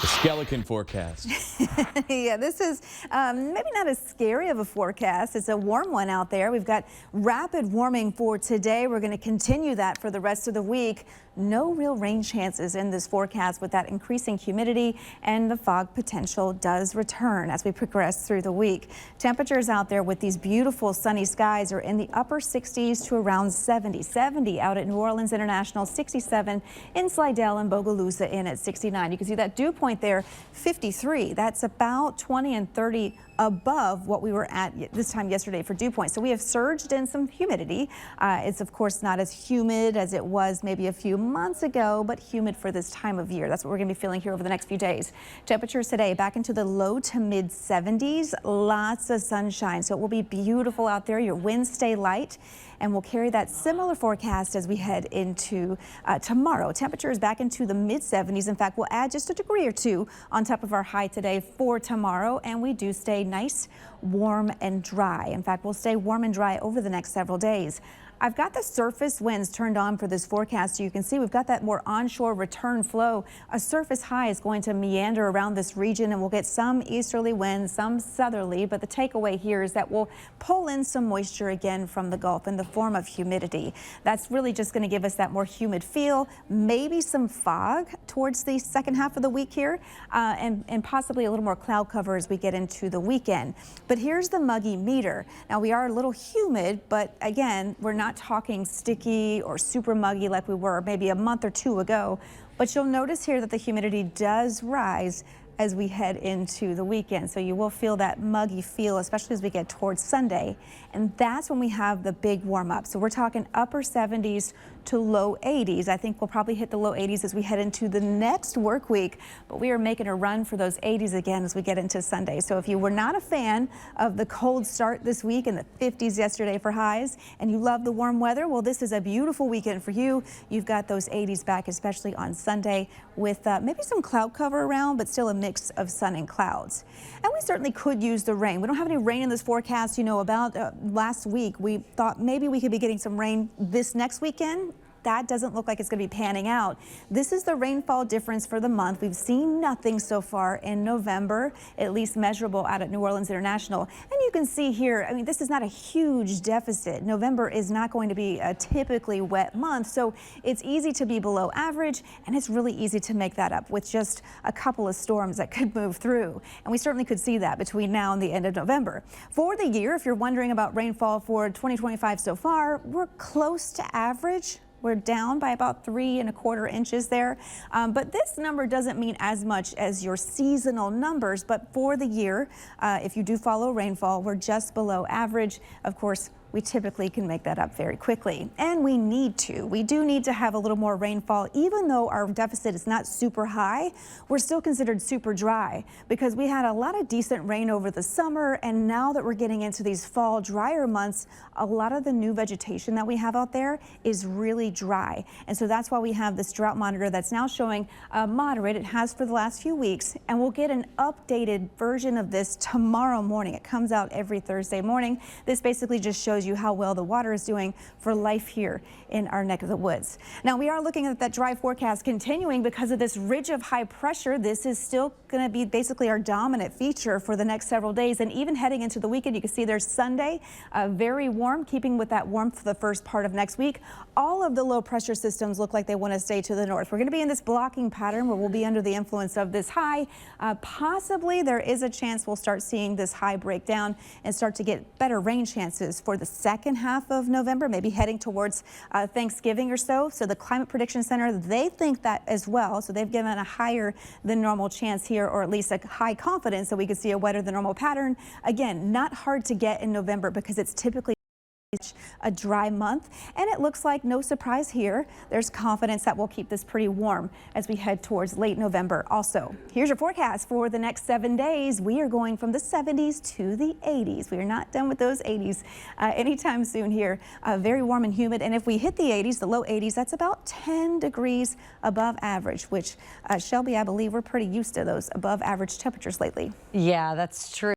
The skeleton forecast. Yeah, this is maybe not as scary of a forecast. It's a warm one out there. We've got rapid warming for today. We're going to continue that for the rest of the week. No real rain chances in this forecast with that increasing humidity, and the fog potential does return as we progress through the week. Temperatures out there with these beautiful sunny skies are in the upper 60s to around 70. 70 out at New Orleans International, 67 in Slidell and Bogalusa in at 69. You can see that dew point there, 53. That's about 20 and 30 above what we were at this time yesterday for dew point. So we have surged in some humidity. It's of course not as humid as it was maybe a few months ago, but humid for this time of year. That's what we're going to be feeling here over the next few days. Temperatures today back into the low to mid 70s. Lots of sunshine, so it will be beautiful out there. Your winds stay light, and we'll carry that similar forecast as we head into tomorrow. Temperatures back into the mid 70s. In fact, we'll add just a degree or two on top of our high today for tomorrow, and we do stay nice, warm and dry. In fact, we'll stay warm and dry over the next several days. I've got the surface winds turned on for this forecast. So you can see we've got that more onshore return flow. A surface high is going to meander around this region, and we'll get some easterly winds, some southerly. But the takeaway here is that we'll pull in some moisture again from the Gulf in the form of humidity. That's really just going to give us that more humid feel, maybe some fog towards the second half of the week here, and possibly a little more cloud cover as we get into the weekend. But here's the muggy meter. Now we are a little humid, but again, we're not talking sticky or super muggy like we were maybe a month or two ago. But you'll notice here that the humidity does rise as we head into the weekend. So you will feel that muggy feel, especially as we get towards Sunday. And that's when we have the big warm up. So we're talking upper 70s to low 80s. I think we'll probably hit the low 80s as we head into the next work week, but we are making a run for those 80s again as we get into Sunday. So if you were not a fan of the cold start this week and the 50s yesterday for highs, and you love the warm weather, well, this is a beautiful weekend for you. You've got those 80s back, especially on Sunday, with maybe some cloud cover around, but still a mix of sun and clouds. And we certainly could use the rain. We don't have any rain in this forecast. You know, about last week, we thought maybe we could be getting some rain this next weekend. That doesn't look like it's going to be panning out. This is the rainfall difference for the month. We've seen nothing so far in November, at least measurable out at New Orleans International. And you can see here, I mean, this is not a huge deficit. November is not going to be a typically wet month, so it's easy to be below average, and it's really easy to make that up with just a couple of storms that could move through. And we certainly could see that between now and the end of November. For the year, if you're wondering about rainfall for 2025 so far, we're close to average. We're down by about 3¼ inches there. But this number doesn't mean as much as your seasonal numbers. But for the year, if you do follow rainfall, we're just below average. Of course, we typically can make that up very quickly. And we need to. We do need to have a little more rainfall. Even though our deficit is not super high, we're still considered super dry because we had a lot of decent rain over the summer. And now that we're getting into these fall drier months, a lot of the new vegetation that we have out there is really dry. And so that's why we have this drought monitor that's now showing moderate. It has for the last few weeks. And we'll get an updated version of this tomorrow morning. It comes out every Thursday morning. This basically just shows you how well the water is doing for life here in our neck of the woods. Now we are looking at that dry forecast continuing because of this ridge of high pressure. This is still going to be basically our dominant feature for the next several days, and even heading into the weekend. You can see there's Sunday, very warm, keeping with that warmth for the first part of next week. All of the low pressure systems look like they want to stay to the north. We're going to be in this blocking pattern where we'll be under the influence of this high. Possibly there is a chance we'll start seeing this high break down and start to get better rain chances for the second half of November, maybe heading towards Thanksgiving or so. So the Climate Prediction Center, they think that as well. So they've given a higher than normal chance here, or at least a high confidence that we could see a wetter than normal pattern. Again, not hard to get in November because it's typically a dry month, and it looks like no surprise here. There's confidence that we'll keep this pretty warm as we head towards late November. Also, here's your forecast for the next 7 days. We are going from the 70s to the 80s. We are not done with those 80s anytime soon here. Very warm and humid, and if we hit the 80s, the low 80s, that's about 10 degrees above average, which Shelby, I believe we're pretty used to those above average temperatures lately. Yeah, that's true.